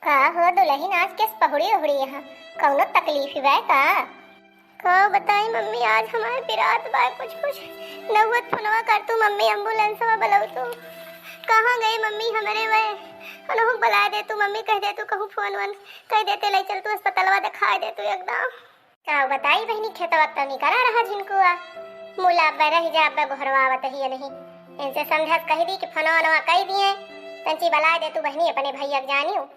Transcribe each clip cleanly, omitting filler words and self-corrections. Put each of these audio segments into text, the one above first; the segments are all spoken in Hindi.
का हो दुल्हन आज किस पहुड़ी उहुड़ी यहाँ कौनो तकलीफ बा का बताई मम्मी आज हमारे पिरात बा कुछ नौवत फोनवा कर तू मम्मी एम्बुलेंसवा बुलाऊ तू कहाँ गई मम्मी हमारे वे अनहु बुला दे तू मम्मी कह दे तू कहूँ फोन वन कह देते ले चल तू अस्पतालवा दिखा दे तू एकदम का बताई बहनी खेतवा तो नहीं करा रहा झिनकुआ मुला रह जा घरवा ही नहीं इनसे समझा कह दी कि फोनवा नवा कह दिए तंची बुला दे तू बहनी अपने भैया जानियो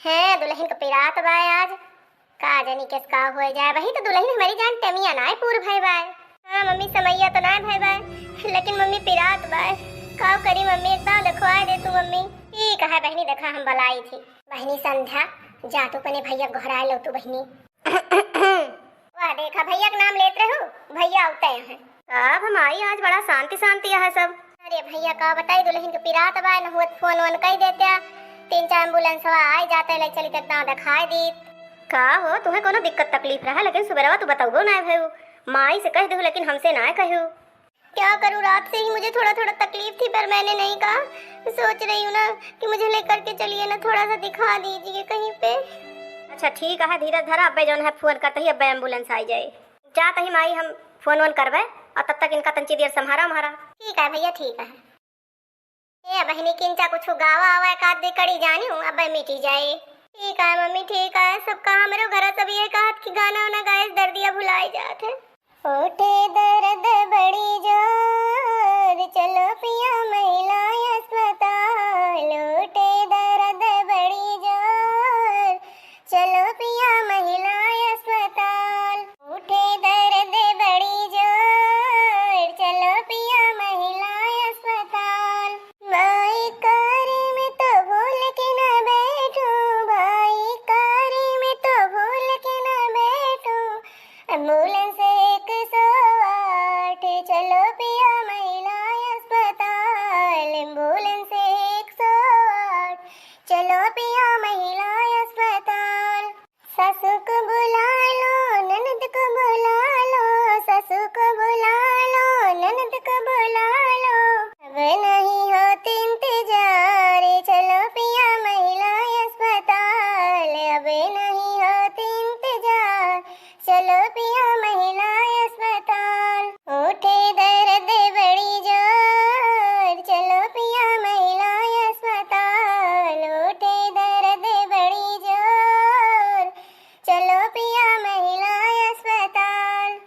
है दुल्हन का पिरात बा आज का जानी किस का हो जाए वही तो दुल्हन हमारी जान टमिया ना है पूर भाई बाय हां मम्मी समैया तो ना भाई बाय लेकिन मम्मी पिरात बाय का करी मम्मी एकदम दिखवा दे तू मम्मी ठीक है बहनी देखा हम बुलाई थी बहनी संध्या जा तू अपने भैया घरा लो तू बहनी वाह देखा भैया का नाम लेते रहो भैया आते हैं अब हम आई आज बड़ा शांति शांति है सब अरे भैया का बताई दुल्हन के पिरात बाय न हुत फोन वन कह देते 3-4 एम्बुलेंस आई जाते ले चली कितना दिखाई दी का हो तुम्हें कोनो दिक्कत तकलीफ रहा लेकिन सुबह तू बताओ ना भाई माई से कह दो लेकिन हमसे ना कहू क्या करूँ रात से ही मुझे थोड़ा तकलीफ थी पर मैंने नहीं कहा सोच रही हूँ ना कि मुझे लेकर के चलिए ना थोड़ा सा दिखा दीजिए कहीं पे अच्छा ठीक है धीरज धरा अब जो है फोन करते ही अब एम्बुलेंस आई जाए जाते ही माई हम फोन वोन करवे और तब तक इनका तंची देर संभारा हमारा ठीक है भैया ठीक है ये बहनी किंचा कुछ गावा आवा एक आध कड़ी जानी हूँ अब मिटी जाए ठीक है मम्मी ठीक है सब कहा मेरे घर सब ये कहा कि गाना वाना गाए दर्दिया भुलाई जाते उठे दर्द बड़ी जोर चलो पिया महिला अस्पताल उठे दर्द बड़ी जोर चलो पिया महिला अस्पताल उठे दर्द बड़ी जोर चलो पिया महिला अस्पताल भाई कारी में तो भूल के ना बैठूं भाई कारी में तो भूल के ना बैठूं एम्बुलेंस 108 चलो पिया महिला अस्पताल एम्बुलेंस 108 चलो पिया महिला अस्पताल सासू को बुला लो ननद को बुला लो सासू को बुला लो ननद को बुला लो अब नहीं होती इंतजार चलो पिया महिला अस्पताल अब नहीं होती इंतजार चलो पिया महिला अस्पताल उठे दर्द बड़ी जोर चलो पिया महिला अस्पताल उठे दर्द बड़ी जोर चलो पिया महिला अस्पताल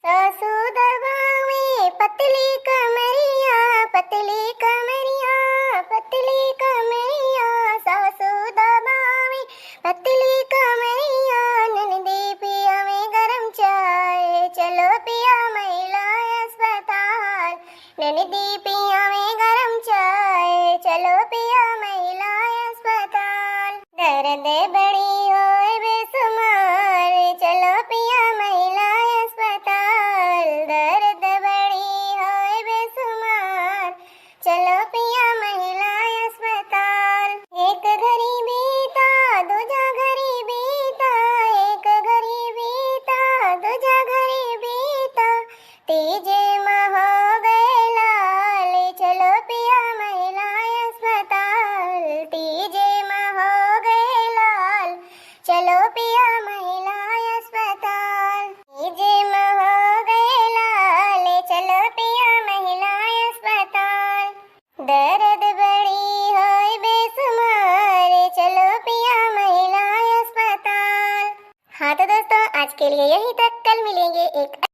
सासू दबावे पतली कमरिया पतली कमरिया पतली कमरिया सासू दबावे पतली कमरिया ननदी पिया में गरम चाय चलो पिया महिला अस्पताल ननदी पिया में गरम चाय चलो पिया महिला अस्पताल दर्द बड़ी होए बेसुमार चलो पिया महिला अस्पताल दर्द बड़ी होए बेसुमार चलो पिया महिला अस्पताल एक घड़ी बीता दूजा घड़ी बीता एक घड़ी बीता दूजा घड़ी बीता तीजे माह हो गए लाल चलो पिया महिला अस्पताल तीजे माह हो गए लाल चलो पिया महिला अस्पताल तीजे माह हो गए लाल चलो पिया महिला अस्पताल दर्द बड़ी होए बेसुमार चलो पिया महिला अस्पताल हाँ तो दोस्तों आज के लिए यही तक कल मिलेंगे एक